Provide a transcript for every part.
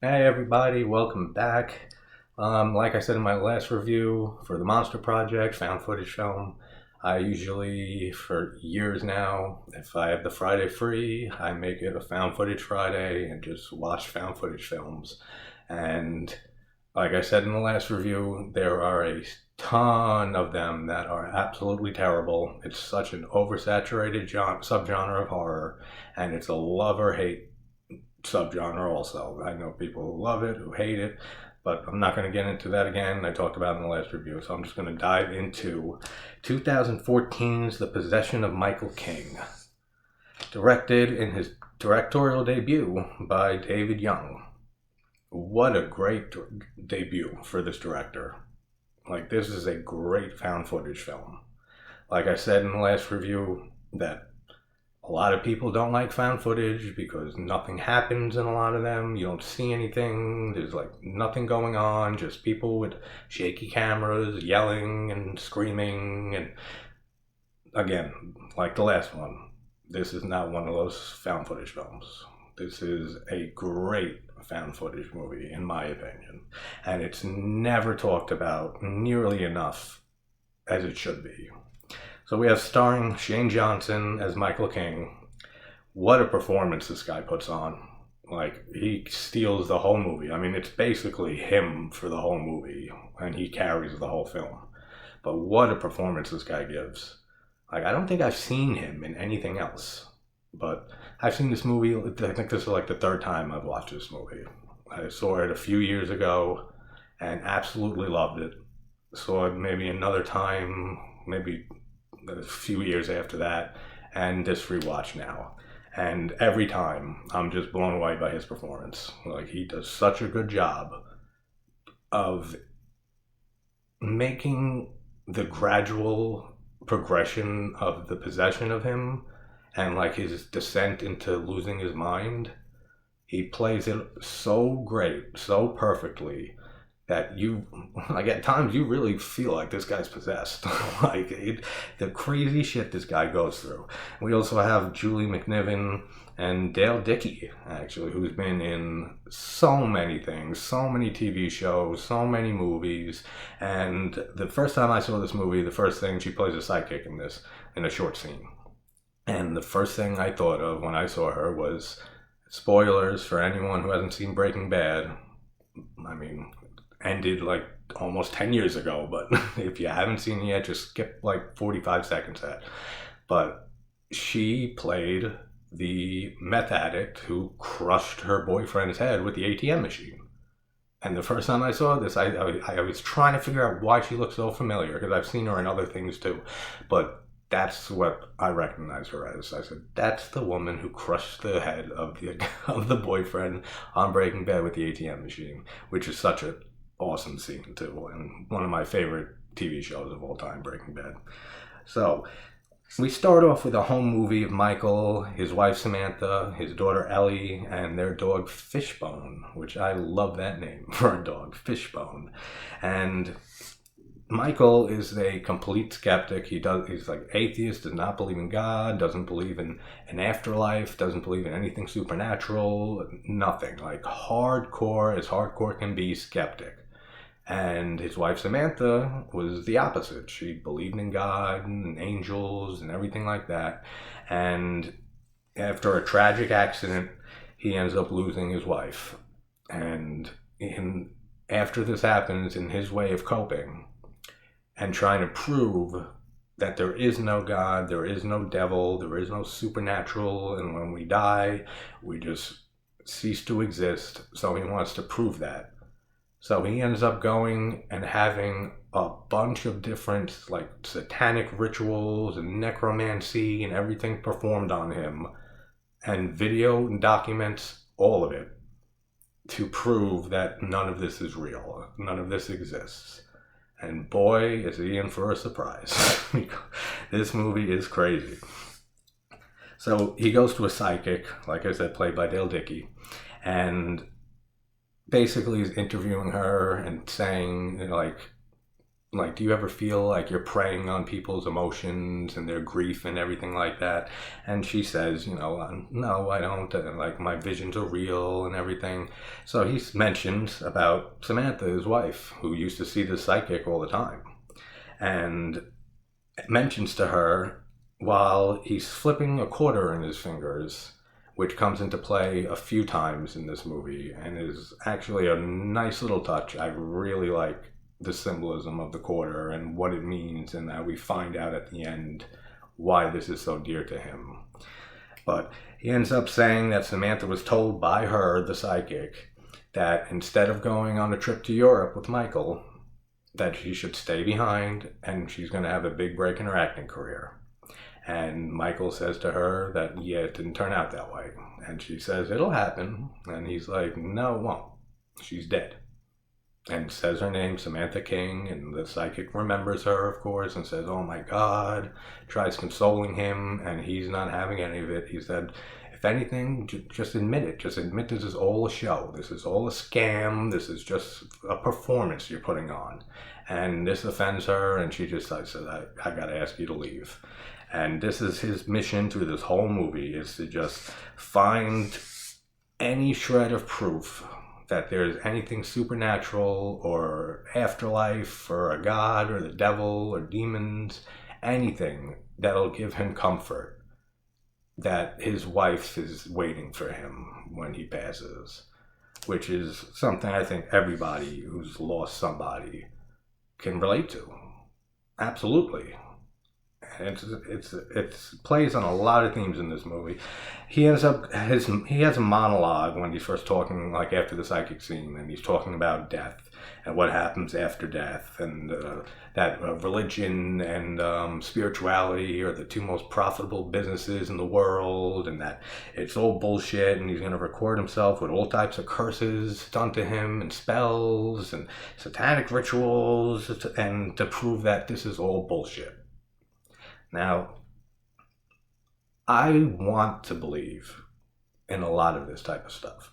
Hey everybody, welcome back. Like I said in my last review for the Monster Project found footage film, I usually, for years now, if I have the Friday free, I make it a found footage Friday and just watch found footage films. And like I said in the last review, there are a ton of them that are absolutely terrible. It's such an oversaturated subgenre of horror, and it's a love or hate subgenre also. I know people who love it, who hate it, but I'm not going to get into that again. I talked about it in the last review, so I'm just going to dive into 2014's The Possession of Michael King, directed in his directorial debut by David Young. What a great debut for this director. Like, this is a great found footage film. Like I said in the last review, that a lot of people don't like found footage because nothing happens in a lot of them. You don't see anything. There's like nothing going on, just people with shaky cameras yelling and screaming. And again, like the last one, this is not one of those found footage films. This is a great found footage movie, in my opinion. And it's never talked about nearly enough as it should be. So we have starring Shane Johnson as Michael King. What a performance this guy puts on. Like, he steals the whole movie. I mean, it's basically him for the whole movie, and he carries the whole film. But what a performance this guy gives. Like, I don't think I've seen him in anything else. But I've seen this movie, I think this is like the third time I've watched this movie. I saw it a few years ago and absolutely loved it. Saw it maybe another time, maybe a few years after that, and this rewatch now. And every time, I'm just blown away by his performance. Like, he does such a good job of making the gradual progression of the possession of him and like his descent into losing his mind. He plays it so great, so perfectly, that you, like, at times you really feel like this guy's possessed. The crazy shit this guy goes through. We also have Julie McNiven and Dale Dickey, actually, who's been in so many things, so many TV shows, so many movies. And the first time I saw this movie, the first thing, she plays a sidekick in this, in a short scene. And the first thing I thought of when I saw her was, spoilers for anyone who hasn't seen Breaking Bad. I mean, ended like almost 10 years ago, but if you haven't seen it yet, just skip like 45 seconds at. But she played the meth addict who crushed her boyfriend's head with the ATM machine. And the first time I saw this, I was trying to figure out why she looked so familiar, because I've seen her in other things too. But that's what I recognize her as. I said, that's the woman who crushed the head of the boyfriend on Breaking Bad with the ATM machine, which is such an awesome scene too, and one of my favorite TV shows of all time, Breaking Bad. So we start off with a home movie of Michael, his wife Samantha, his daughter Ellie, and their dog Fishbone, which I love that name for a dog, Fishbone. And Michael is a complete skeptic. He's like atheist, does not believe in God, doesn't believe in an afterlife, doesn't believe in anything supernatural, nothing. Like, hardcore, as hardcore can be, skeptic. And his wife Samantha was the opposite. She believed in God and angels and everything like that. And after a tragic accident, he ends up losing his wife. And after this happens, in his way of coping and trying to prove that there is no God, there is no devil, there is no supernatural, and when we die, we just cease to exist. So he wants to prove that. So he ends up going and having a bunch of different, like, satanic rituals and necromancy and everything performed on him, and video and documents all of it to prove that none of this is real, none of this exists. And boy, is he in for a surprise. This movie is crazy. So he goes to a psychic, like I said, played by Dale Dickey, and basically is interviewing her and saying, like, Like, do you ever feel like you're preying on people's emotions and their grief and everything like that? And she says, no, I don't. And, like, my visions are real and everything. So he mentions about Samantha, his wife, who used to see the psychic all the time. And mentions to her while he's flipping a quarter in his fingers, which comes into play a few times in this movie and is actually a nice little touch. I really like the symbolism of the quarter and what it means, and that we find out at the end why this is so dear to him. But he ends up saying that Samantha was told by her, the psychic, that instead of going on a trip to Europe with Michael, that she should stay behind and she's going to have a big break in her acting career. And Michael says to her that, yeah, it didn't turn out that way. And she says, it'll happen. And he's like, no, it won't. She's dead. And says her name, Samantha King. And the psychic remembers her, of course, and says, oh my God. Tries consoling him, and he's not having any of it. He said, if anything, just admit it. Just admit this is all a show. This is all a scam. This is just a performance you're putting on. And this offends her, and she just says, I got to ask you to leave. And this is his mission through this whole movie, is to just find any shred of proof that there's anything supernatural or afterlife or a god or the devil or demons, anything that'll give him comfort that his wife is waiting for him when he passes, which is something I think everybody who's lost somebody can relate to. Absolutely. It plays on a lot of themes in this movie. He has a monologue when he's first talking, like after the psychic scene, and he's talking about death and what happens after death, and that religion and spirituality are the two most profitable businesses in the world, and that it's all bullshit, and he's going to record himself with all types of curses done to him and spells and satanic rituals, and to prove that this is all bullshit. Now, I want to believe in a lot of this type of stuff.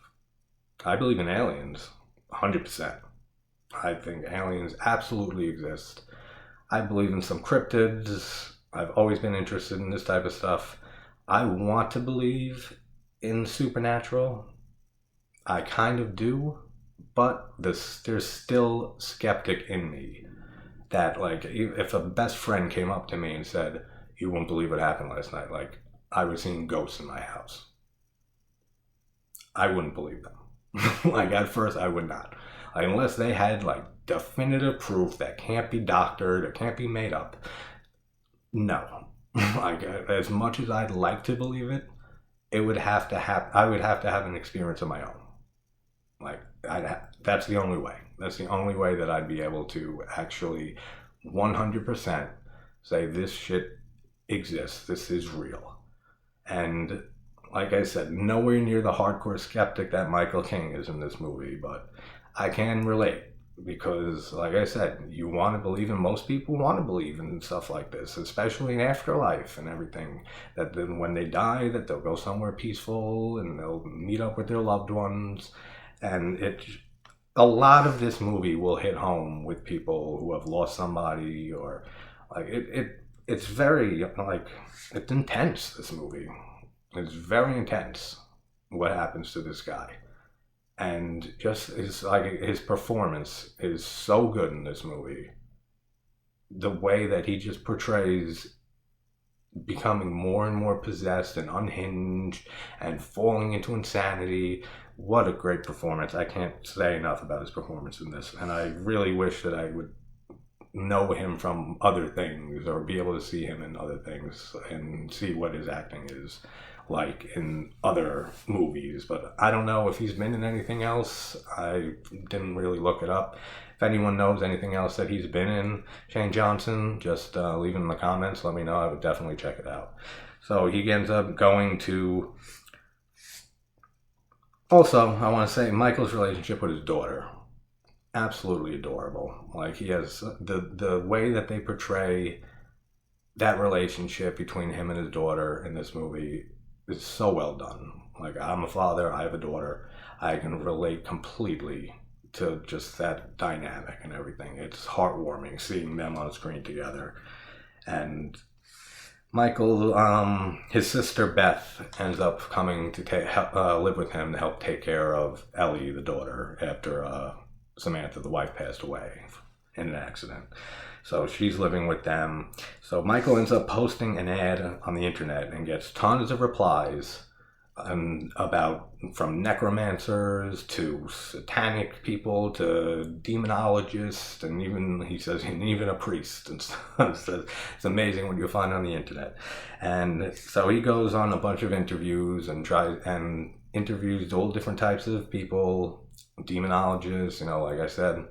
I believe in aliens, 100%. I think aliens absolutely exist. I believe in some cryptids. I've always been interested in this type of stuff. I want to believe in supernatural. I kind of do, but there's still skeptic in me. That, like, if a best friend came up to me and said, you won't believe what happened last night, like, I was seeing ghosts in my house, I wouldn't believe them. Like, at first, I would not. Like, unless they had, like, definitive proof that can't be doctored or can't be made up. No. Like, as much as I'd like to believe it, I would have to have an experience of my own. Like, that's the only way. That's the only way that I'd be able to actually 100% say this shit exists. This is real. And like I said, nowhere near the hardcore skeptic that Michael King is in this movie, but I can relate because, like I said, you want to believe, and most people want to believe in stuff like this, especially in afterlife and everything, that then when they die, that they'll go somewhere peaceful and they'll meet up with their loved ones. And a lot of this movie will hit home with people who have lost somebody, or like it's very, like, it's intense. This movie, it's very intense what happens to this guy, and just his performance is so good in this movie. The way that he just portrays becoming more and more possessed and unhinged and falling into insanity. What a great performance. I can't say enough about his performance in this, and I really wish that I would know him from other things or be able to see him in other things and see what his acting is like in other movies. But I don't know if he's been in anything else. I didn't really look it up. If anyone knows anything else that he's been in, Shane Johnson, just leave it in the comments. Let me know. I would definitely check it out. So he ends up going to... Also, I want to say Michael's relationship with his daughter, absolutely adorable. Like, he has the way that they portray that relationship between him and his daughter in this movie is so well done. Like, I'm a father, I have a daughter. I can relate completely to just that dynamic and everything. It's heartwarming seeing them on screen together. And Michael, his sister Beth ends up coming to live with him to help take care of Ellie, the daughter, after Samantha, the wife, passed away in an accident. So she's living with them. So Michael ends up posting an ad on the internet and gets tons of replies about, from necromancers to satanic people to demonologists, and even, he says, even a priest and stuff. So it's amazing what you'll find on the internet. And so he goes on a bunch of interviews and interviews all different types of people, demonologists, like I said,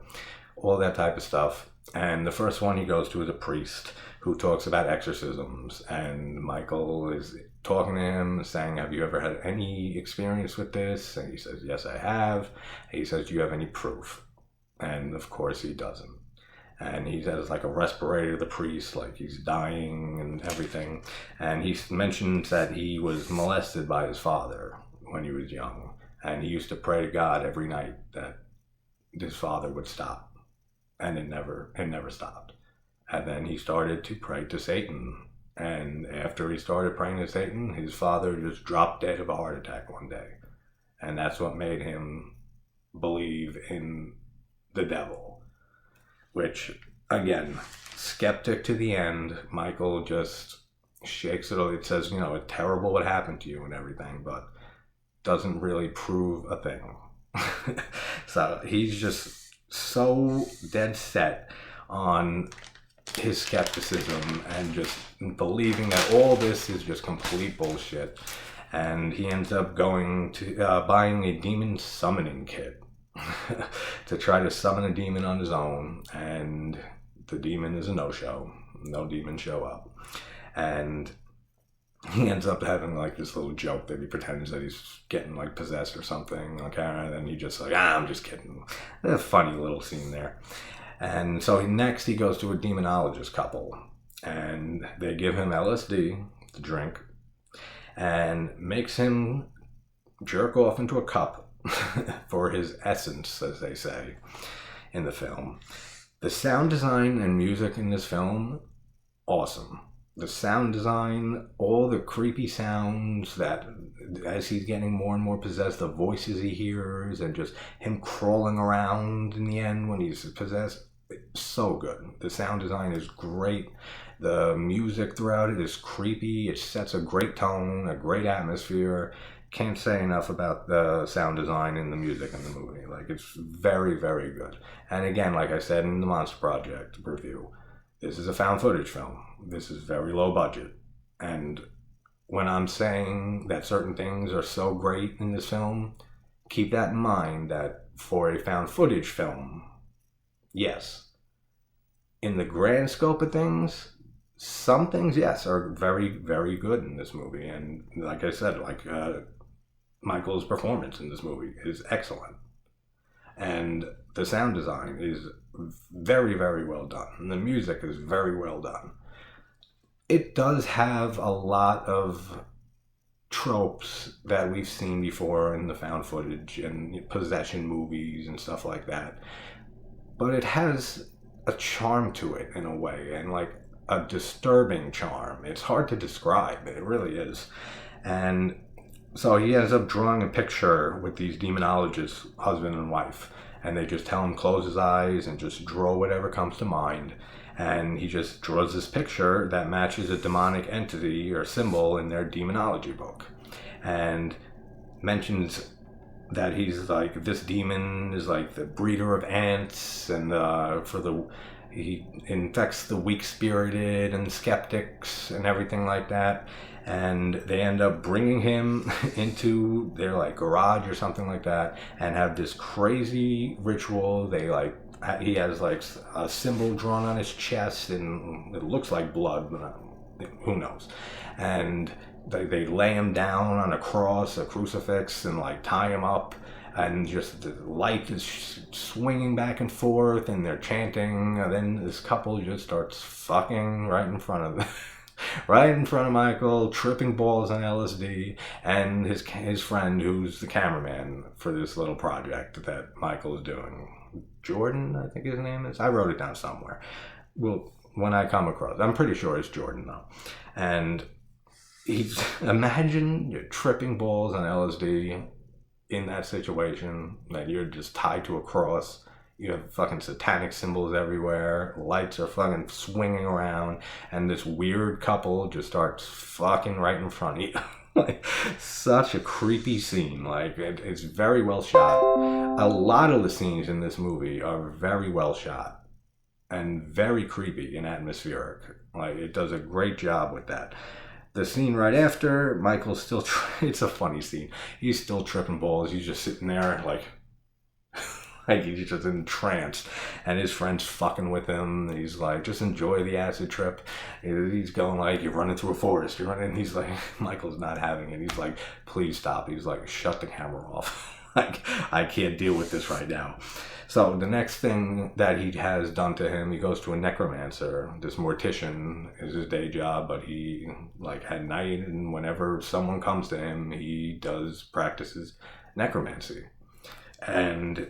all that type of stuff. And the first one he goes to is a priest who talks about exorcisms, and Michael is talking to him, saying, have you ever had any experience with this? And he says, yes, I have. And he says, do you have any proof? And of course he doesn't. And he has like a respirator, the priest, like he's dying and everything. And he mentions that he was molested by his father when he was young, and he used to pray to God every night that his father would stop, and it never stopped. And then he started to pray to Satan. And after he started praying to Satan, his father just dropped dead of a heart attack one day. And that's what made him believe in the devil. Which, again, skeptic to the end. Michael just shakes it. It says, it's terrible what happened to you and everything, but doesn't really prove a thing. So he's just so dead set on his skepticism and just believing that all this is just complete bullshit. And he ends up going to buying a demon summoning kit to try to summon a demon on his own, and the demon is a no-show. No demons show up. And he ends up having like this little joke that he pretends that he's getting like possessed or something on camera, and then he just like, I'm just kidding. A funny little scene there. And so next he goes to a demonologist couple, and they give him LSD to drink and makes him jerk off into a cup for his essence, as they say in the film. The sound design and music in this film, awesome. The sound design, all the creepy sounds that, as he's getting more and more possessed, the voices he hears, and just him crawling around in the end when he's possessed, so good. The sound design is great. The music throughout it is creepy. It sets a great tone, a great atmosphere. Can't say enough about the sound design and the music in the movie. Like, it's very, very good. And again, like I said in the Monster Project review, this is a found footage film. This is very low budget. And when I'm saying that certain things are so great in this film, keep that in mind, that for a found footage film, yes, in the grand scope of things, some things, yes, are very, very good in this movie. And like I said, Michael's performance in this movie is excellent. And the sound design is very, very well done. And the music is very well done. It does have a lot of tropes that we've seen before in the found footage and possession movies and stuff like that. But it has a charm to it in a way, and like a disturbing charm. It's hard to describe. It really is. And so he ends up drawing a picture with these demonologists, husband and wife, and they just tell him close his eyes and just draw whatever comes to mind. And he just draws this picture that matches a demonic entity or symbol in their demonology book, and mentions that he's like, this demon is like the breeder of ants, and he infects the weak-spirited and skeptics and everything like that. And they end up bringing him into their like garage or something like that, and have this crazy ritual. He has like a symbol drawn on his chest, and it looks like blood, but who knows. And they lay him down on a cross, a crucifix, and like tie him up, and just the light is swinging back and forth, and they're chanting, and then this couple just starts fucking right in front of them. right in front of Michael, tripping balls on LSD, and his friend, who's the cameraman for this little project that Michael is doing. Jordan, I think his name is. I wrote it down somewhere. Well, when I come across, I'm pretty sure it's Jordan though. And he's imagine you're tripping balls on LSD in that situation, that you're just tied to a cross. You have fucking satanic symbols everywhere. Lights are fucking swinging around, and this weird couple just starts fucking right in front of you. Like, such a creepy scene. Like, it's very well shot. A lot of the scenes in this movie are very well shot and very creepy and atmospheric. Like, it does a great job with that. The scene right after, Michael's still it's a funny scene. He's still tripping balls. He's just sitting there like he's just entranced, and his friend's fucking with him. He's like, just enjoy the acid trip. He's going like, you're running through a forest. You're running. He's like, Michael's not having it. He's like, please stop. He's like, shut the camera off. Like, I can't deal with this right now. So the next thing that he has done to him, he goes to a necromancer. This mortician is his day job, but he, like, at night and whenever someone comes to him, he practices necromancy. And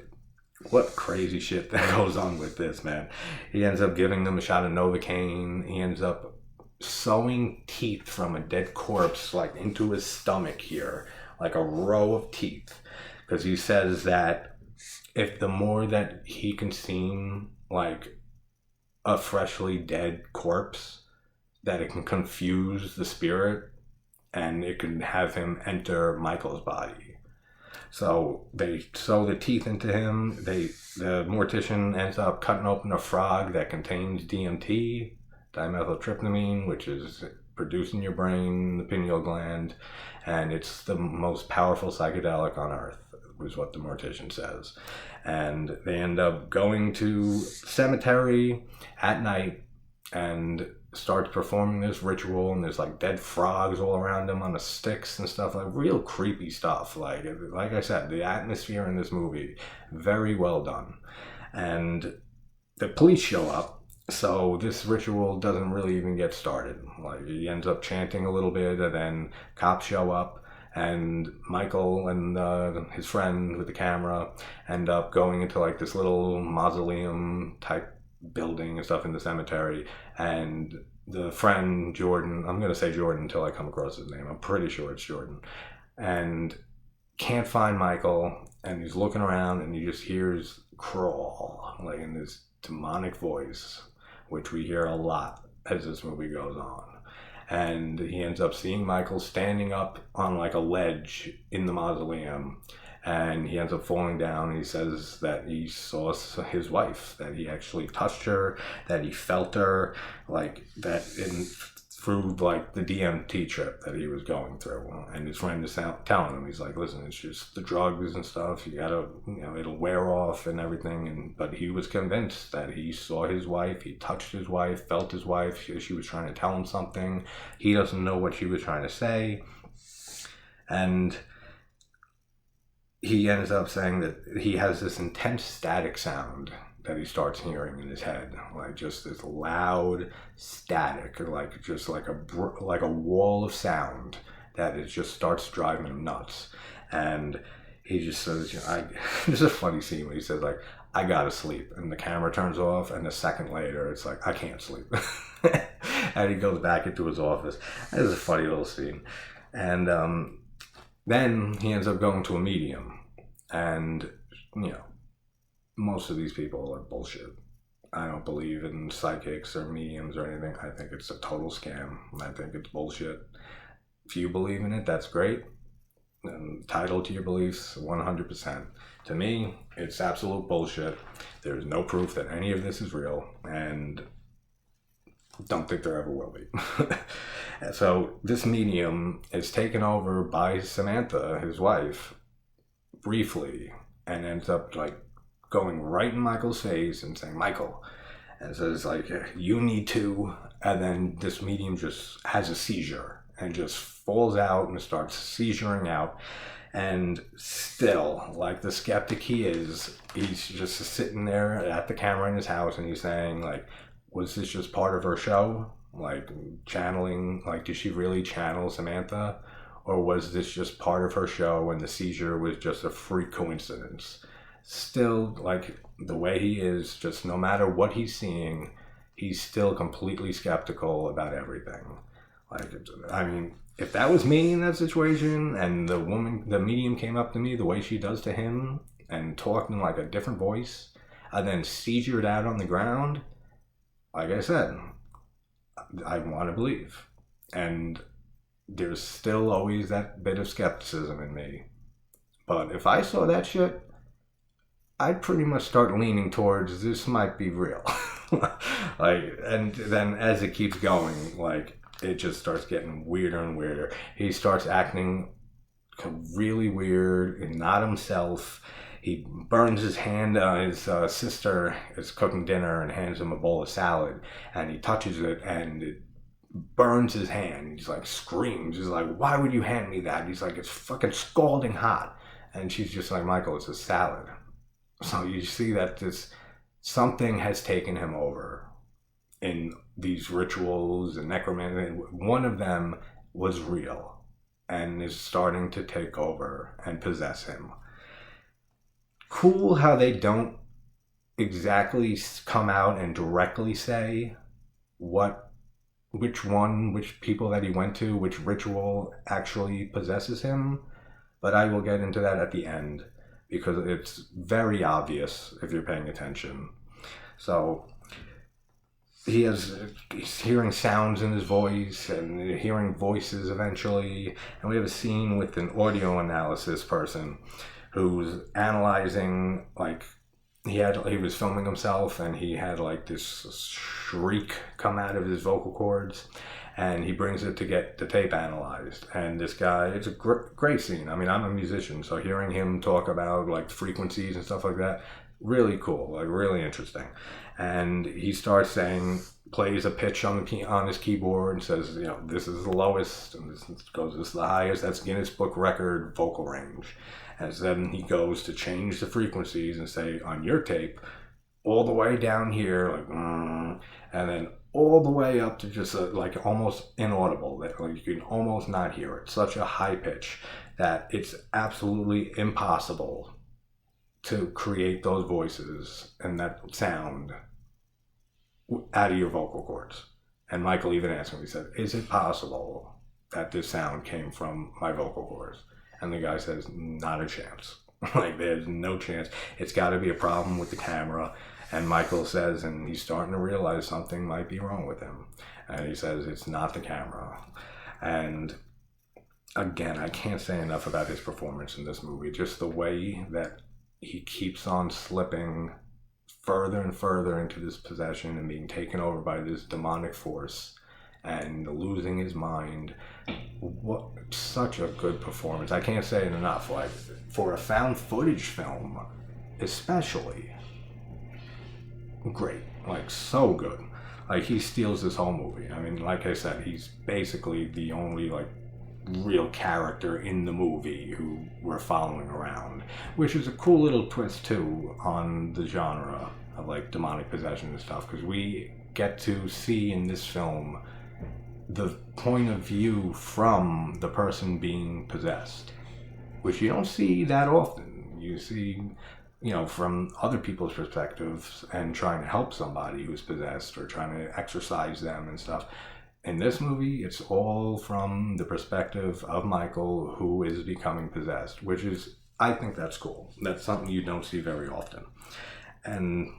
what crazy shit that goes on with this, man. He ends up giving them a shot of Novocaine. He ends up sewing teeth from a dead corpse, like, into his stomach here, like a row of teeth. Because he says that if the more that he can seem like a freshly dead corpse, that it can confuse the spirit and it can have him enter Michael's body. So they sew the teeth into him. The mortician ends up cutting open a frog that contains DMT, dimethyltryptamine, which is produced in your brain, the pineal gland, and it's the most powerful psychedelic on earth, is what the mortician says. And they end up going to cemetery at night and starts performing this ritual, and there's like dead frogs all around him on the sticks and stuff, like real creepy stuff. Like I said, the atmosphere in this movie, very well done. And the police show up, so this ritual doesn't really even get started. Like, he ends up chanting a little bit, and then cops show up, and Michael and his friend with the camera end up going into like this little mausoleum type building and stuff in the cemetery. And the friend Jordan, I'm going to say Jordan until I come across his name, I'm pretty sure it's Jordan, and can't find Michael, and he's looking around and he just hears crawl, like in this demonic voice, which we hear a lot as this movie goes on. And he ends up seeing Michael standing up on like a ledge in the mausoleum, and he ends up falling down. He says that he saw his wife, that he actually touched her, that he felt her, like that through like the DMT trip that he was going through. And his friend is telling him, he's like, listen, it's just the drugs and stuff, you gotta, it'll wear off and everything. But he was convinced that he saw his wife, he touched his wife, felt his wife, she was trying to tell him something. He doesn't know what she was trying to say. And he ends up saying that he has this intense static sound that he starts hearing in his head, like just this loud static, like just like a wall of sound that it just starts driving him nuts. And he just says, there's a funny scene where he says like, I gotta sleep, and the camera turns off, and a second later it's like, I can't sleep. And he goes back into his office. It's a funny little scene. And then he ends up going to a medium, and most of these people are bullshit. I don't believe in psychics or mediums or anything. I think it's a total scam. I think it's bullshit. If you believe in it, that's great. Entitled to your beliefs, 100%. To me, it's absolute bullshit. There's no proof that any of this is real, and don't think there ever will be. So this medium is taken over by Samantha, his wife, briefly, and ends up like going right in Michael's face and saying, Michael, and says like, you need to, and then this medium just has a seizure and just falls out and starts seizuring out. And still, like the skeptic he is, he's just sitting there at the camera in his house, and he's saying like, was this just part of her show? Like channeling, like did she really channel Samantha? Or was this just part of her show and the seizure was just a freak coincidence? Still, like the way he is, just no matter what he's seeing, he's still completely skeptical about everything. Like, I mean, if that was me in that situation and the medium came up to me the way she does to him and talked in like a different voice and then seizured out on the ground, like I said, I want to believe. And there's still always that bit of skepticism in me. But if I saw that shit, I'd pretty much start leaning towards this might be real. Like, and then as it keeps going, like, it just starts getting weirder and weirder. He starts acting really weird and not himself. He burns his hand. His sister is cooking dinner and hands him a bowl of salad, and he touches it and it burns his hand. He's like screams. He's like, "Why would you hand me that?" He's like, "It's fucking scalding hot." And she's just like, "Michael, it's a salad." So you see that this something has taken him over in these rituals and necromancy. One of them was real and is starting to take over and possess him. Cool how they don't exactly come out and directly say which people that he went to, which ritual actually possesses him. But I will get into that at the end because it's very obvious if you're paying attention. So he's hearing sounds in his voice and hearing voices eventually. And we have a scene with an audio analysis person who's analyzing, like, he was filming himself and he had like this shriek come out of his vocal cords, and he brings it to get the tape analyzed. And this guy, it's a great scene. I mean, I'm a musician, so hearing him talk about like frequencies and stuff like that, really cool, like really interesting. And he starts saying, plays a pitch on his keyboard and says, you know, this is the lowest, and this is the highest. That's Guinness Book record vocal range. And then he goes to change the frequencies and say, on your tape, all the way down here, like, and then all the way up to just like almost inaudible, that like you can almost not hear it. Such a high pitch that it's absolutely impossible to create those voices and that sound out of your vocal cords. And Michael even asked him, he said, "Is it possible that this sound came from my vocal cords?" And the guy says, "Not a chance." Like, there's no chance. It's got to be a problem with the camera. And Michael says, and he's starting to realize something might be wrong with him. And he says, it's not the camera. And again, I can't say enough about his performance in this movie. Just the way that he keeps on slipping further and further into this possession and being taken over by this demonic force and losing his mind. What such a good performance. I can't say it enough. Like, for a found footage film, especially, great. Like, so good. Like, he steals this whole movie. I mean, like I said, he's basically the only like real character in the movie who we're following around, which is a cool little twist too on the genre of like demonic possession and stuff, because we get to see in this film the point of view from the person being possessed, which you don't see that often. You see, you know, from other people's perspectives and trying to help somebody who's possessed or trying to exorcise them and stuff. In this movie, it's all from the perspective of Michael, who is becoming possessed, which is, I think that's cool. That's something you don't see very often. And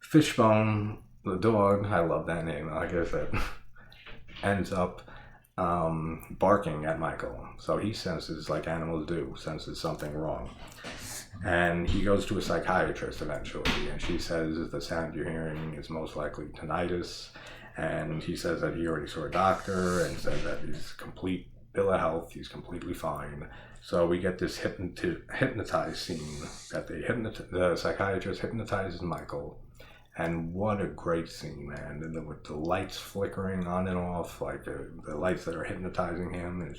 Fishbone, the dog, I love that name, like I said, ends up barking at Michael. So he senses, like animals do, senses something wrong. And he goes to a psychiatrist eventually, and she says the sound you're hearing is most likely tinnitus. And he says that he already saw a doctor and said that he's complete bill of health, he's completely fine. So we get this hypnotized scene that the psychiatrist hypnotizes Michael, And what a great scene, man. And with the lights flickering on and off, like the lights that are hypnotizing him, and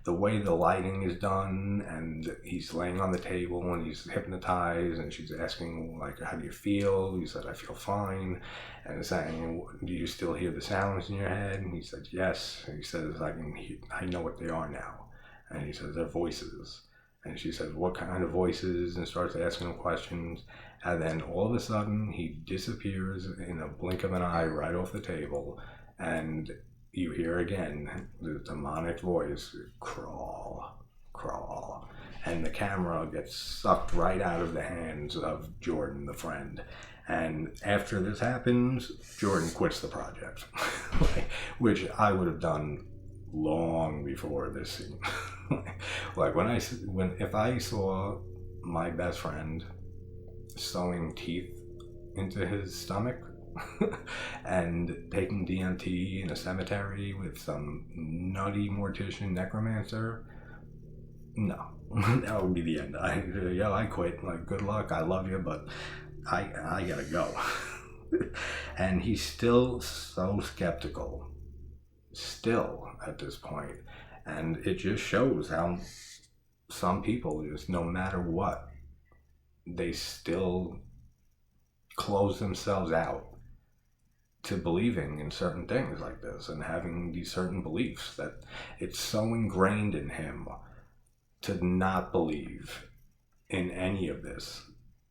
the way the lighting is done, and he's laying on the table and he's hypnotized, and she's asking, like, how do you feel? He said, I feel fine. And saying, do you still hear the sounds in your head? And he said, yes. And he says, I know what they are now. And he says, they're voices. And she says, what kind of voices? And starts asking him questions. And then all of a sudden, he disappears in a blink of an eye right off the table. And you hear again the demonic voice, crawl, crawl. And the camera gets sucked right out of the hands of Jordan, the friend. And after this happens, Jordan quits the project, which I would have done long before this scene. Like if I saw my best friend sewing teeth into his stomach and taking DMT in a cemetery with some nutty mortician necromancer, no, that would be the end. I quit. Like, good luck. I love you, but I gotta go. And he's still so skeptical, still at this point, and it just shows how some people, just no matter what, they still close themselves out to believing in certain things like this and having these certain beliefs, that it's so ingrained in him to not believe in any of this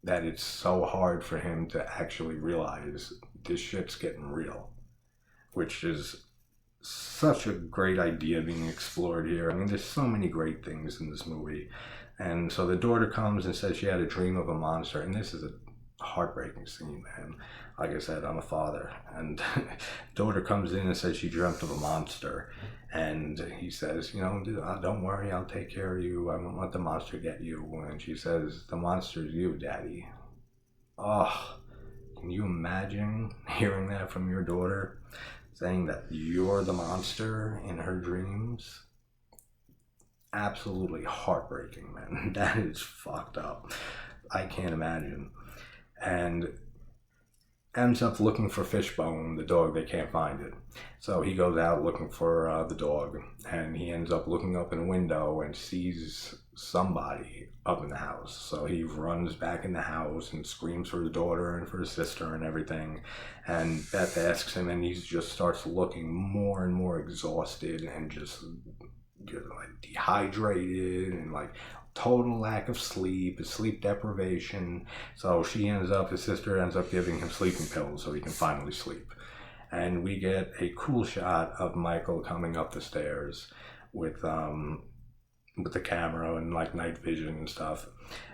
that it's so hard for him to actually realize this shit's getting real, which is such a great idea being explored here. I mean, there's so many great things in this movie. And so the daughter comes and says she had a dream of a monster, and this is a heartbreaking scene, man. Like I said, I'm a father, and daughter comes in and says she dreamt of a monster, and he says, don't worry, I'll take care of you. I won't let the monster get you. And she says, the monster's you, Daddy. Oh, can you imagine hearing that from your daughter, saying that you're the monster in her dreams? Absolutely heartbreaking, man. That is fucked up. I can't imagine. And ends up looking for Fishbone, the dog. They can't find it. So he goes out looking for the dog, and he ends up looking up in a window and sees somebody up in the house. So he runs back in the house and screams for his daughter and for his sister and everything. And Beth asks him, and he just starts looking more and more exhausted and just like dehydrated and like total lack of sleep deprivation. So his sister ends up giving him sleeping pills so he can finally sleep. And we get a cool shot of Michael coming up the stairs with the camera and like night vision and stuff,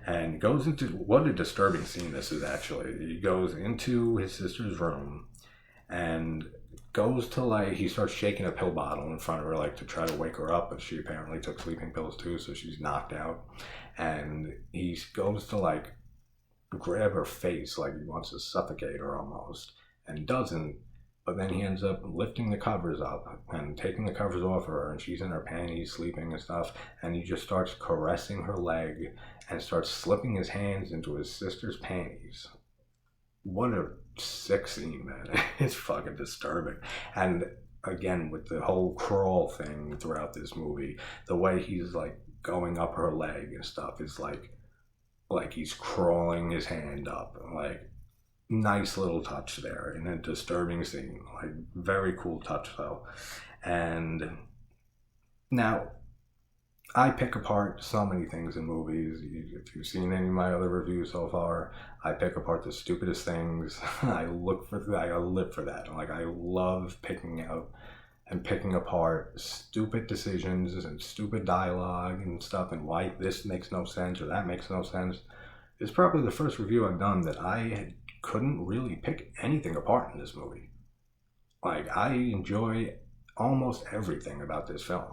and goes into, what a disturbing scene this is actually. He goes into his sister's room and goes to, like, he starts shaking a pill bottle in front of her, like, to try to wake her up, but she apparently took sleeping pills too, so she's knocked out. And he goes to, like, grab her face, like he wants to suffocate her almost, and doesn't. But then he ends up lifting the covers up and taking the covers off her, and she's in her panties sleeping and stuff, and he just starts caressing her leg and starts slipping his hands into his sister's panties. What a sick scene, man. It's fucking disturbing. And again, with the whole crawl thing throughout this movie, the way he's like going up her leg and stuff is like he's crawling his hand up. Like, nice little touch there in a disturbing scene. Like, very cool touch though. And now, I pick apart so many things in movies. If you've seen any of my other reviews so far, I pick apart the stupidest things. I live for that. Like, I love picking out and picking apart stupid decisions and stupid dialogue and stuff, and why this makes no sense or that makes no sense. It's probably the first review I've done that I couldn't really pick anything apart in this movie. Like, I enjoy almost everything about this film.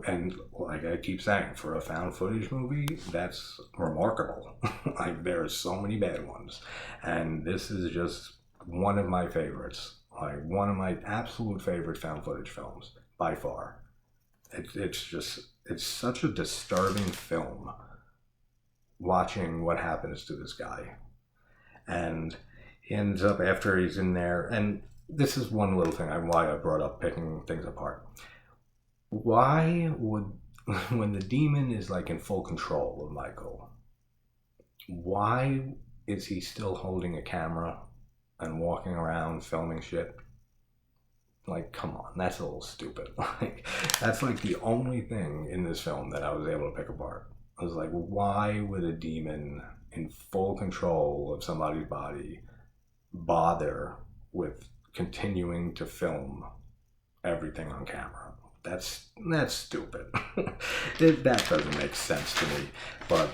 And like I keep saying, for a found footage movie, that's remarkable. Like, there are so many bad ones, and this is just one of my favorites. Like, one of my absolute favorite found footage films by far. It's such a disturbing film, watching what happens to this guy. And He ends up, after he's in there, and this is one little thing why I brought up picking things apart. Why would, when the demon is like in full control of Michael, why is he still holding a camera and walking around filming shit? Like, come on, that's a little stupid. Like, that's like the only thing in this film that I was able to pick apart. I was like, why would a demon in full control of somebody's body bother with continuing to film everything on camera? That's stupid. That doesn't make sense to me. But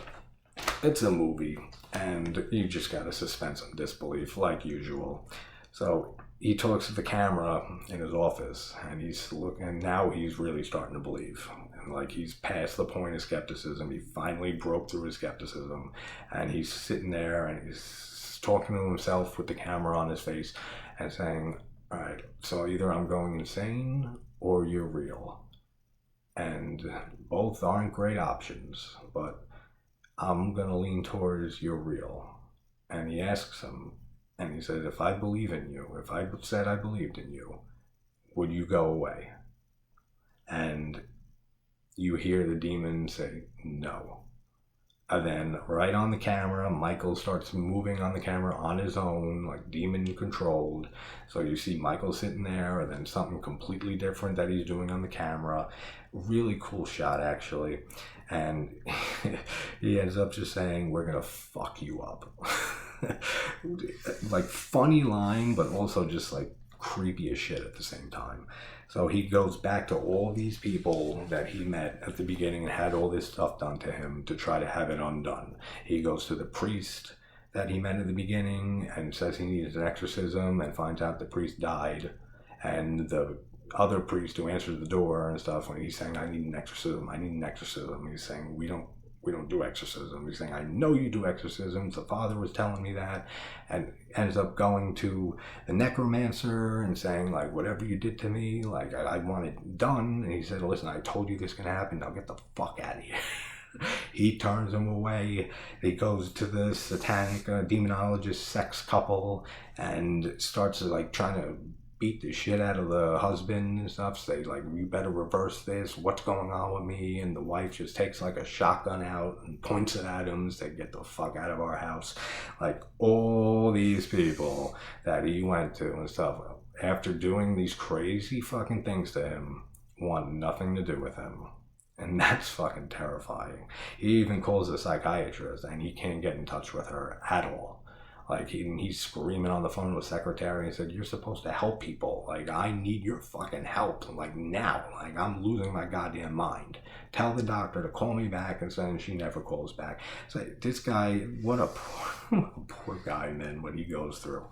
it's a movie, and you just gotta suspend some disbelief like usual. So he talks to the camera in his office, and he's looking. Now he's really starting to believe, and like he's past the point of skepticism. He finally broke through his skepticism, and he's sitting there and he's talking to himself with the camera on his face, and saying, "All right, so either I'm going insane or you're real, and both aren't great options, but I'm gonna lean towards you're real." And he asks him, and he says, if I believe in you, if I said I believed in you, would you go away? And you hear the demon say, no. And then right on the camera, Michael starts moving on the camera on his own, like demon controlled. So you see Michael sitting there, and then something completely different that he's doing on the camera. Really cool shot, actually. And he ends up just saying, we're gonna fuck you up. Like, funny line, but also just like creepy as shit at the same time. So he goes back to all these people that he met at the beginning and had all this stuff done to him to try to have it undone. He goes to the priest that he met at the beginning and says he needs an exorcism, and finds out the priest died. And the other priest who answers the door and stuff, when he's saying, I need an exorcism, he's saying, we don't do exorcism. He's saying, I know you do exorcisms. The father was telling me that. And ends up going to the necromancer and saying, like, whatever you did to me, like, I want it done. And he said, listen, I told you this can happen. Now get the fuck out of here. He turns him away. He goes to the satanic demonologist sex couple and starts like trying to beat the shit out of the husband and stuff. Say like, you better reverse this. What's going on with me? And the wife just takes like a shotgun out and points it at him. Say, get the fuck out of our house. Like, all these people that he went to and stuff, after doing these crazy fucking things to him, want nothing to do with him. And that's fucking terrifying. He even calls a psychiatrist and he can't get in touch with her at all. Like, he's screaming on the phone with secretary and said, you're supposed to help people. Like, I need your fucking help. Like, now. Like, I'm losing my goddamn mind. Tell the doctor to call me back, and saying she never calls back. So this guy, what a poor guy, man, what he goes through.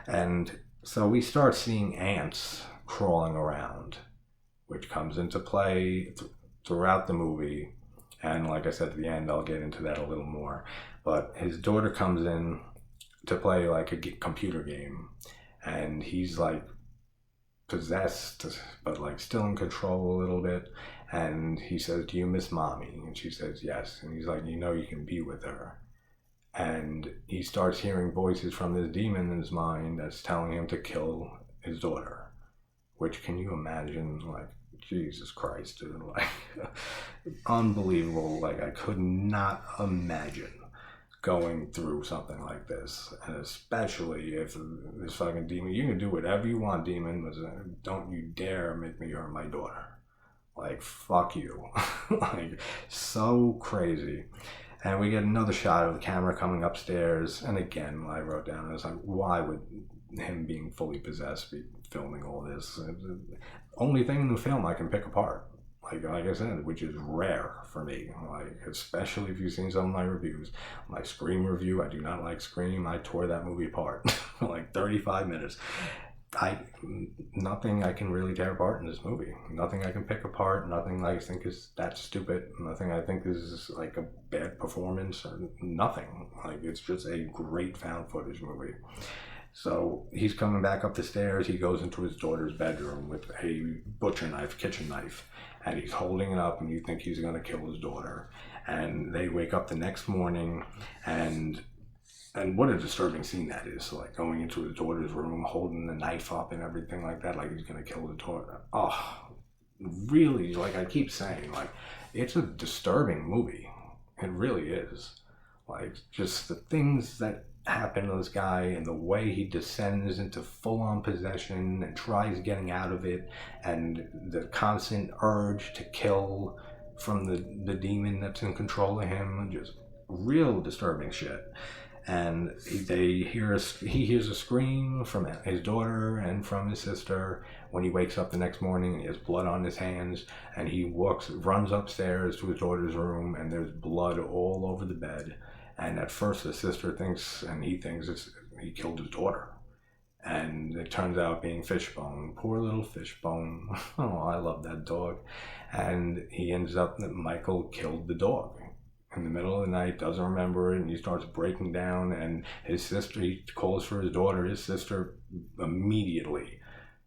And so we start seeing ants crawling around, which comes into play throughout the movie. And like I said at the end, I'll get into that a little more. But his daughter comes in to play like a computer game, and he's like possessed but like still in control a little bit, and he says, do you miss mommy? And she says yes, and he's like, you know, you can be with her. And he starts hearing voices from this demon in his mind that's telling him to kill his daughter, which, can you imagine? Like, Jesus Christ, dude, like unbelievable. Like, I could not imagine going through something like this, and especially if this fucking demon, you can do whatever you want, demon, but don't you dare make me hurt my daughter. Like, fuck you. Like, so crazy. And we get another shot of the camera coming upstairs, and again, I wrote down, I was like, why would him being fully possessed be filming all this? The only thing in the film I can pick apart, like I said, which is rare for me, like, especially if you've seen some of my reviews. My Scream review, I do not like Scream. I tore that movie apart for like 35 minutes. Nothing I can really tear apart in this movie. Nothing I can pick apart. Nothing I think is that stupid. Nothing I think is like a bad performance, or nothing. Like, it's just a great found footage movie. So he's coming back up the stairs. He goes into his daughter's bedroom with a butcher knife, kitchen knife, and he's holding it up, and you think he's going to kill his daughter. And they wake up the next morning, and And what a disturbing scene that is, like going into his daughter's room, holding the knife up and everything like that, like he's gonna kill the daughter. Oh, really, like I keep saying, like it's a disturbing movie. It really is. Like just the things that happen to this guy and the way he descends into full-on possession and tries getting out of it, and the constant urge to kill from the demon that's in control of him. Just real disturbing shit. And he hears a scream from his daughter and from his sister when he wakes up the next morning, and he has blood on his hands, and he runs upstairs to his daughter's room, and there's blood all over the bed. And at first the sister thinks, and he thinks he killed his daughter, and it turns out being Fishbone. Poor little Fishbone. Oh, I love that dog. And he ends up that Michael killed the dog in the middle of the night, doesn't remember it, and he starts breaking down. And his sister, he calls for his daughter. His sister immediately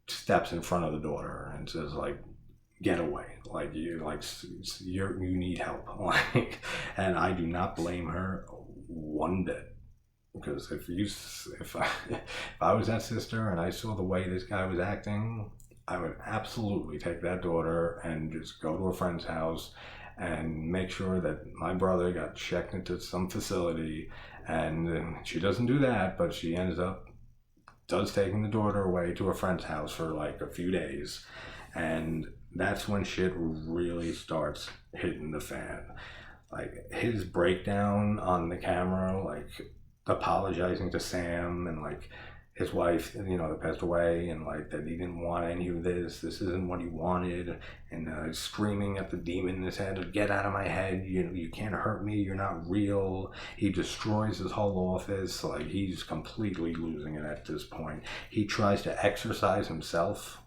steps in front of the daughter and says, like, get away, you need help. Like, and I do not blame her one bit, because if I was that sister and I saw the way this guy was acting, I would absolutely take that daughter and just go to a friend's house and make sure that my brother got checked into some facility. And she doesn't do that, but she does taking the daughter away to a friend's house for like a few days. And that's when shit really starts hitting the fan. Like his breakdown on the camera, like apologizing to Sam and like his wife, that passed away, and like that he didn't want any of this isn't what he wanted, and screaming at the demon in his head, get out of my head, you can't hurt me, you're not real. He destroys his whole office. Like he's completely losing it at this point. He tries to exorcise himself,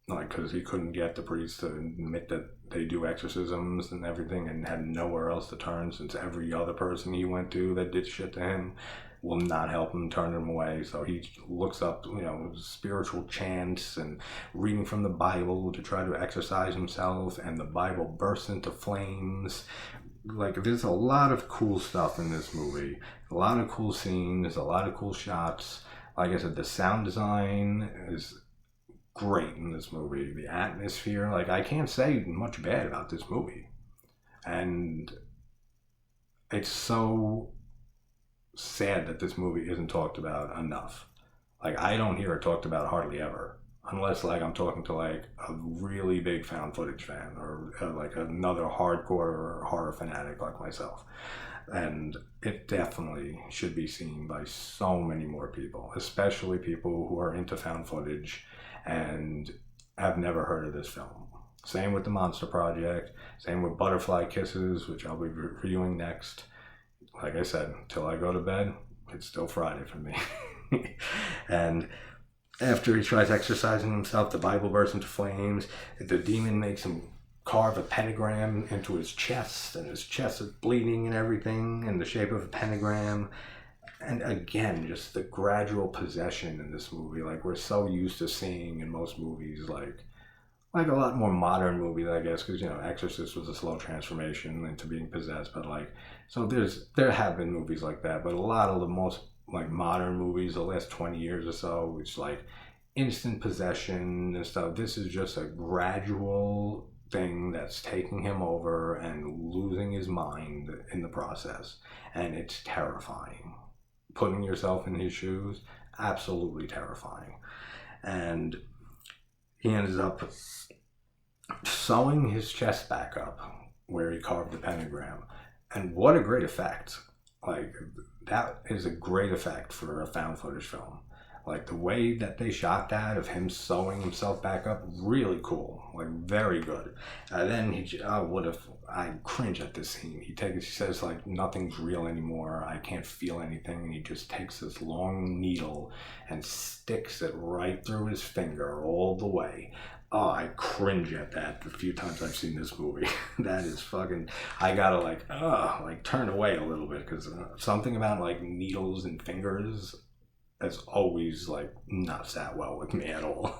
like, because he couldn't get the priest to admit that they do exorcisms and everything, and had nowhere else to turn, since every other person he went to that did shit to him will not help him, turn him away. So he looks up, spiritual chants and reading from the Bible to try to exorcise himself, and the Bible bursts into flames. Like, there's a lot of cool stuff in this movie, a lot of cool scenes, a lot of cool shots. Like I said, the sound design is great in this movie. The atmosphere, like, I can't say much bad about this movie. And it's so sad that this movie isn't talked about enough. Like, I don't hear it talked about hardly ever, unless like I'm talking to like a really big found footage fan, or like another hardcore horror fanatic like myself. And it definitely should be seen by so many more people, especially people who are into found footage and have never heard of this film. Same with The Monster Project, same with Butterfly Kisses, which I'll be reviewing next. Like I said, till I go to bed, it's still Friday for me. And after he tries exercising himself, the Bible bursts into flames. The demon makes him carve a pentagram into his chest, and his chest is bleeding and everything in the shape of a pentagram. And again, just the gradual possession in this movie, like we're so used to seeing in most movies, like a lot more modern movies, I guess, because Exorcist was a slow transformation into being possessed. But like, so there have been movies like that, but a lot of the most like modern movies, the last 20 years or so, it's like instant possession and stuff. This is just a gradual thing that's taking him over and losing his mind in the process, and it's terrifying. Putting yourself in his shoes, absolutely terrifying. And he ends up sewing his chest back up where he carved the pentagram. And what a great effect. Like, that is a great effect for a found footage film. Like, the way that they shot that of him sewing himself back up, really cool. Like, very good. Then I cringe at this scene. He says, like, nothing's real anymore. I can't feel anything. And he just takes this long needle and sticks it right through his finger all the way. Oh, I cringe at that the few times I've seen this movie. That is fucking, I gotta turn away a little bit, because something about like needles and fingers has always like not sat well with me at all.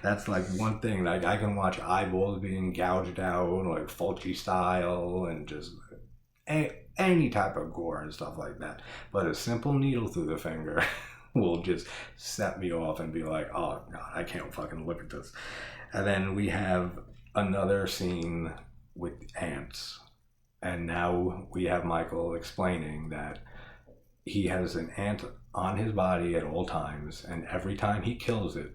That's like one thing, like I can watch eyeballs being gouged out like Fulci style, and just any type of gore and stuff like that. But a simple needle through the finger will just set me off and be like, oh God, I can't fucking look at this. And then we have another scene with ants. And now we have Michael explaining that he has an ant on his body at all times, and every time he kills it,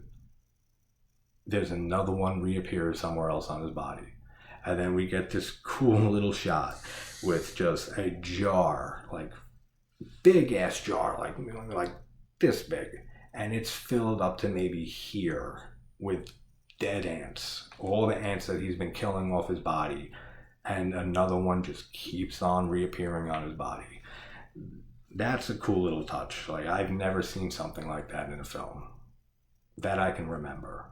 there's another one reappears somewhere else on his body. And then we get this cool little shot with just a jar, like big ass jar, like this big, and it's filled up to maybe here with dead ants, all the ants that he's been killing off his body, and another one just keeps on reappearing on his body. That's a cool little touch. Like, I've never seen something like that in a film that I can remember.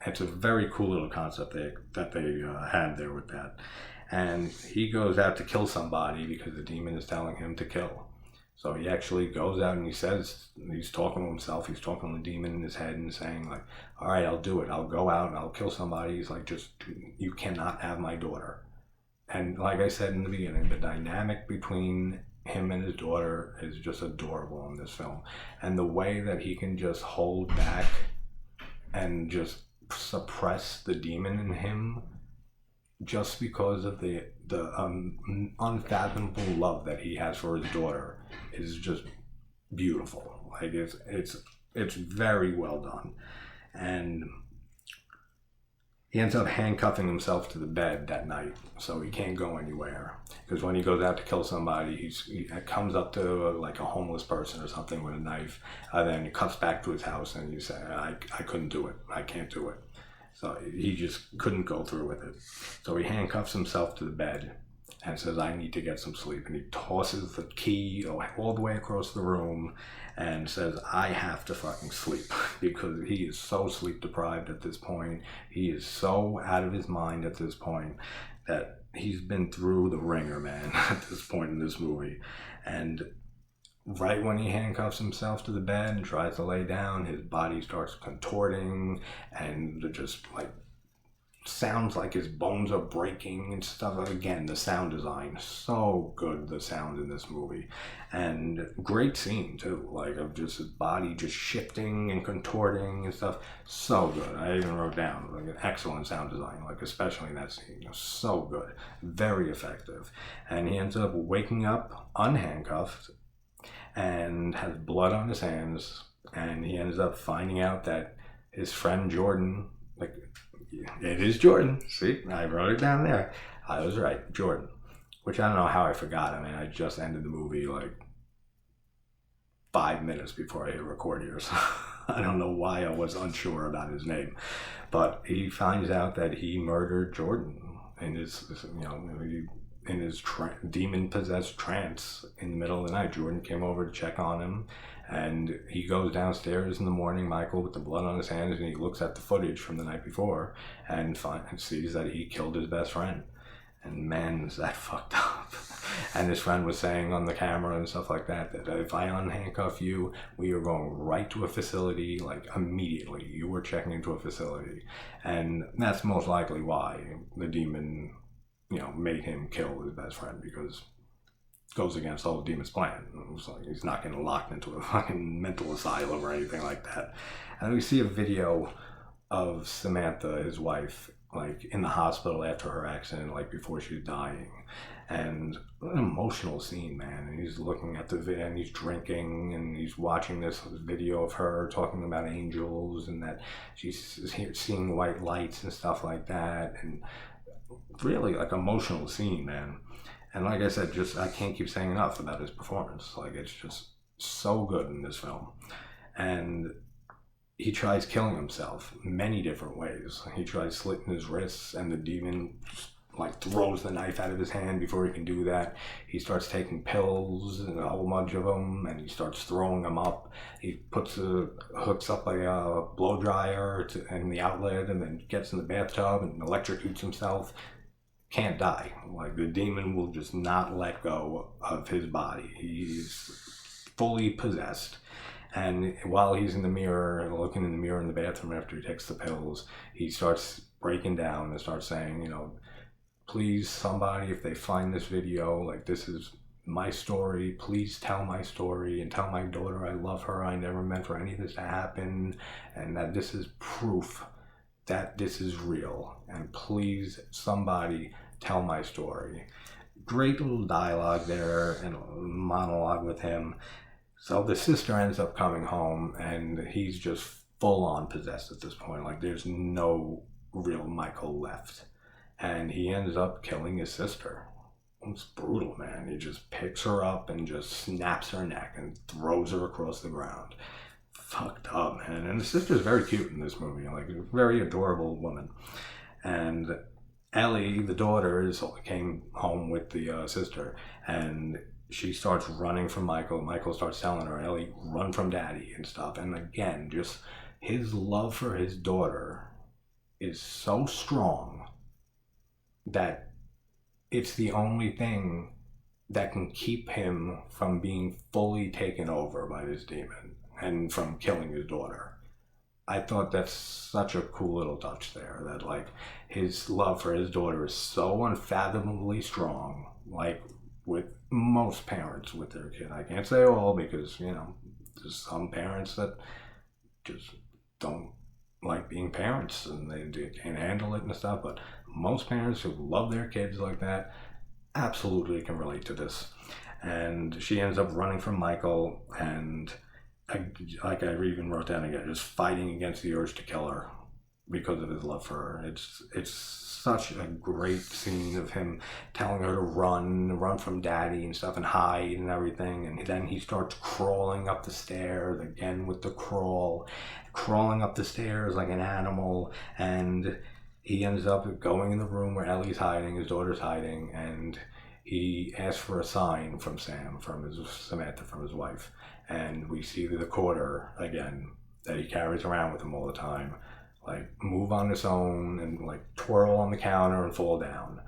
It's a very cool little concept that they had there with that. And he goes out to kill somebody because the demon is telling him to kill. So he actually goes out and he says, he's talking to himself, he's talking to the demon in his head and saying like, all right, I'll do it. I'll go out and I'll kill somebody. He's like, just, you cannot have my daughter. And like I said in the beginning, the dynamic between him and his daughter is just adorable in this film. And the way that he can just hold back and just suppress the demon in him just because of the unfathomable love that he has for his daughter is just beautiful. Like it's very well done. And he ends up handcuffing himself to the bed that night, so he can't go anywhere. Because when he goes out to kill somebody, he comes up to like a homeless person or something with a knife, and then he cuts back to his house and you say, I couldn't do it. I can't do it. So he just couldn't go through with it. So he handcuffs himself to the bed and says, I need to get some sleep. And he tosses the key all the way across the room and says, I have to fucking sleep, because he is so sleep deprived at this point. He is so out of his mind at this point that he's been through the ringer, man, at this point in this movie. And right when he handcuffs himself to the bed and tries to lay down, his body starts contorting and it just like sounds like his bones are breaking and stuff. Again, the sound design, so good, the sound in this movie. And great scene too, like of just his body just shifting and contorting and stuff. So good. I even wrote down like an excellent sound design, like especially in that scene. So good, very effective. And he ends up waking up unhandcuffed and has blood on his hands, and he ends up finding out that his friend Jordan, like, it is Jordan. See, I wrote it down there. I was right, Jordan. Which I don't know how I forgot. I mean, I just ended the movie like 5 minutes before I hit record here, so I don't know why I was unsure about his name. But he finds out that he murdered Jordan in his, in his demon-possessed trance in the middle of the night. Jordan came over to check on him, and he goes downstairs in the morning, Michael, with the blood on his hands, and he looks at the footage from the night before and sees that he killed his best friend. And man, is that fucked up. And his friend was saying on the camera and stuff like that, that if I unhandcuff you, we are going right to a facility, like immediately. You were checking into a facility. And that's most likely why the demon made him kill his best friend, because it goes against all the demon's plan. It's like he's not getting locked into a fucking mental asylum or anything like that. And we see a video of Samantha, his wife, like in the hospital after her accident, like before she's dying. And an emotional scene, man. And he's looking at the video and he's drinking and he's watching this video of her talking about angels and that she's seeing white lights and stuff like that. And really like emotional scene, man. And like I said, just I can't keep saying enough about his performance. Like, it's just so good in this film. And he tries killing himself many different ways. He tries slitting his wrists, and the demon like throws the knife out of his hand before he can do that. He starts taking pills, and a whole bunch of them, and he starts throwing them up. He hooks up a blow dryer in the outlet, and then gets in the bathtub and electrocutes himself. Can't die. Like, the demon will just not let go of his body. He's fully possessed. And while he's in the mirror, looking in the mirror in the bathroom after he takes the pills, he starts breaking down and starts saying, please, somebody, if they find this video, like, this is my story, please tell my story and tell my daughter I love her. I never meant for any of this to happen, and that this is proof that this is real. And please, somebody, tell my story. Great little dialogue there and monologue with him. So the sister ends up coming home, and he's just full on possessed at this point. Like, there's no real Michael left. And he ends up killing his sister. It's brutal, man. He just picks her up and just snaps her neck and throws her across the ground. Fucked up, man. And the sister's very cute in this movie. Like, a very adorable woman. And Ellie, the daughter, came home with the sister, and she starts running from Michael. Michael starts telling her, Ellie, run from daddy and stuff. And again, just his love for his daughter is so strong that it's the only thing that can keep him from being fully taken over by this demon and from killing his daughter. I thought that's such a cool little touch there, that like his love for his daughter is so unfathomably strong, like with most parents with their kid. I can't say all, because, you know, there's some parents that just don't like being parents and they can't handle it and stuff, but most parents who love their kids like that absolutely can relate to this. And she ends up running from Michael, and I even wrote down again, just fighting against the urge to kill her because of his love for her. It's such a great scene of him telling her to run from daddy and stuff and hide and everything. And then he starts crawling up the stairs again with the crawling up the stairs like an animal. And he ends up going in the room where Ellie's hiding, his daughter's hiding, and he asks for a sign from Samantha, from his wife. And we see the quarter again that he carries around with him all the time, like move on its own and like twirl on the counter and fall down.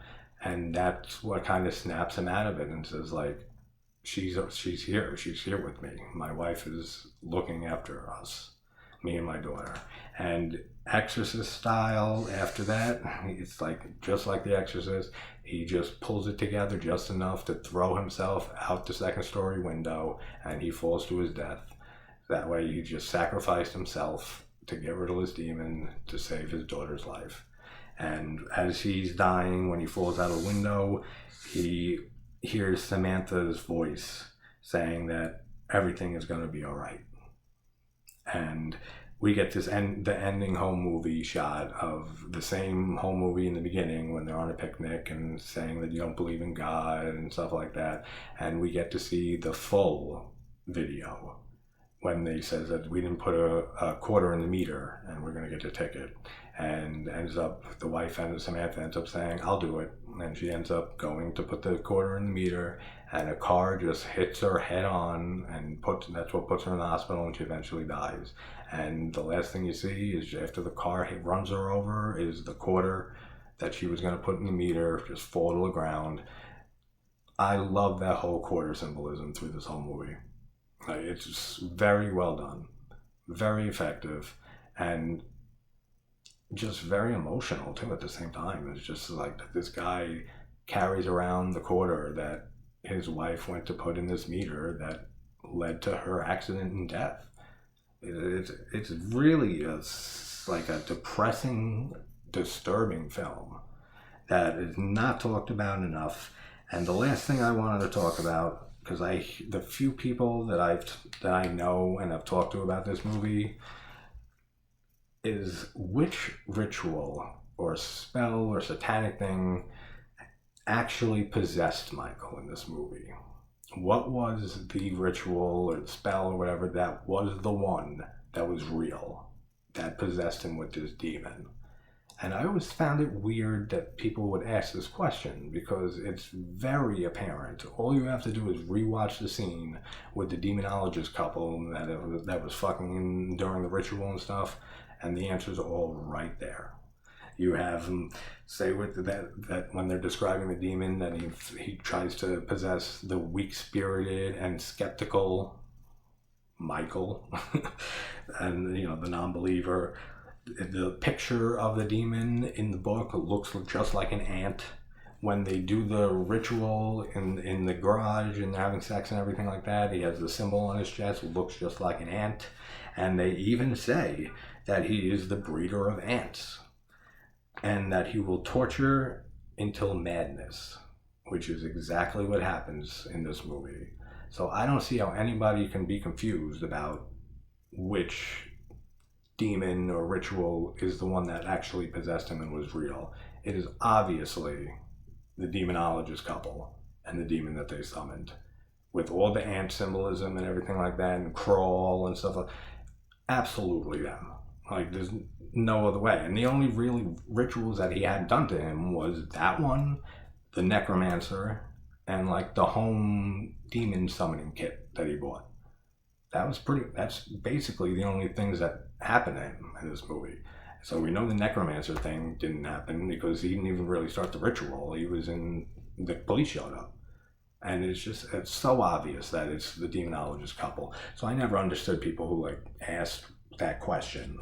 And that's what kind of snaps him out of it and says, like, she's here with me. My wife is looking after us, me and my daughter. And Exorcist style, after that, it's like just like The Exorcist, he just pulls it together just enough to throw himself out the second story window, and he falls to his death. That way he just sacrificed himself to get rid of this demon to save his daughter's life. And as he's dying, when he falls out of the window, he hears Samantha's voice saying that everything is going to be all right. And we get the ending home movie shot of the same home movie in the beginning when they're on a picnic and saying that you don't believe in God and stuff like that. And we get to see the full video when they says that we didn't put a quarter in the meter and we're going to get the ticket. And the wife and Samantha ends up saying, I'll do it. And she ends up going to put the quarter in the meter, and a car just hits her head on, and that's what puts her in the hospital, and she eventually dies. And the last thing you see is after the car runs her over is the quarter that she was going to put in the meter just fall to the ground. I love that whole quarter symbolism through this whole movie. It's just very well done, very effective, and just very emotional too at the same time. It's just like that this guy carries around the quarter that his wife went to put in this meter that led to her accident and death. It's really like a depressing, disturbing film that is not talked about enough. And the last thing I wanted to talk about, because the few people that I know and have talked to about this movie, is which ritual or spell or satanic thing actually possessed Michael in this movie. What was the ritual or the spell or whatever that was the one that was real, that possessed him with this demon? And I always found it weird that people would ask this question, because it's very apparent. All you have to do is rewatch the scene with the demonologist couple that was fucking during the ritual and stuff, and the answers are all right there. You have them say with that when they're describing the demon that he tries to possess the weak-spirited and skeptical Michael, and the non-believer. The picture of the demon in the book looks just like an ant when they do the ritual in the garage and having sex and everything like that, he has the symbol on his chest, looks just like an ant. And they even say that he is the breeder of ants and that he will torture until madness, which is exactly what happens in this movie. So I don't see how anybody can be confused about which demon or ritual is the one that actually possessed him and was real. It is obviously the demonologist couple and the demon that they summoned, with all the ant symbolism and everything like that, and crawl and stuff like. Absolutely them. Like, there's no other way. And the only really rituals that he had done to him was that one, the necromancer, and like the home demon summoning kit that he bought. That's basically the only things that happened to him in this movie. So we know the necromancer thing didn't happen because he didn't even really start the ritual. He was in, the police showed up. And it's so obvious that it's the demonologist couple. So I never understood people who like asked that question.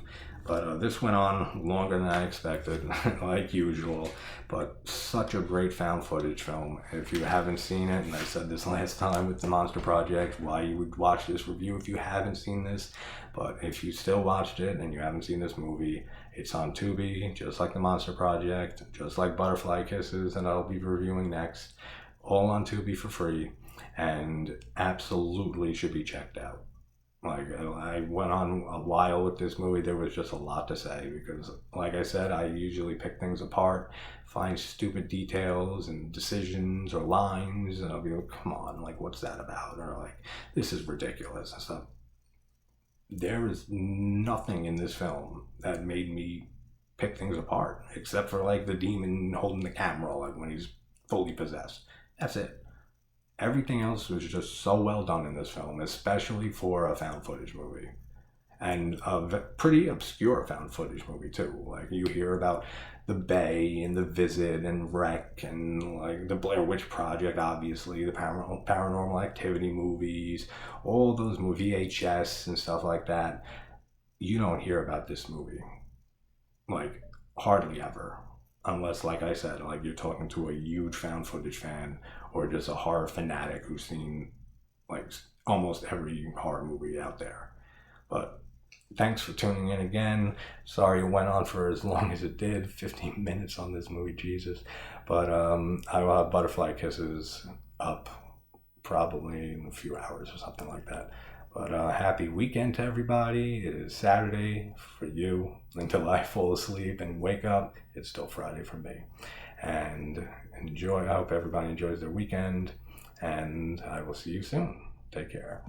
But this went on longer than I expected, like usual. But such a great found footage film. If you haven't seen it, and I said this last time with the Monster Project, why you would watch this review if you haven't seen this. But if you still watched it and you haven't seen this movie, it's on Tubi, just like the Monster Project, just like Butterfly Kisses, and I'll be reviewing next. All on Tubi for free, and absolutely should be checked out. Like, I went on a while with this movie. There was just a lot to say because, like I said, I usually pick things apart, find stupid details and decisions or lines, and I'll be like, come on, like, what's that about? Or like, this is ridiculous and stuff. There is nothing in this film that made me pick things apart, except for like the demon holding the camera, like when he's fully possessed. That's it. Everything else was just so well done in this film, especially for a found footage movie. And a pretty obscure found footage movie too. Like, you hear about The Bay and The Visit and Wreck and like the Blair Witch Project, obviously, the Paranormal Activity movies, all those movies, VHS and stuff like that. You don't hear about this movie. Like, hardly ever. Unless, like I said, like you're talking to a huge found footage fan or just a horror fanatic who's seen like almost every horror movie out there. But thanks for tuning in again. Sorry it went on for as long as it did, 15 minutes on this movie, Jesus. But I will have Butterfly Kisses up probably in a few hours or something like that. But happy weekend to everybody. It is Saturday for you. Until I fall asleep and wake up, it's still Friday for me. And enjoy. I hope everybody enjoys their weekend. And I will see you soon. Take care.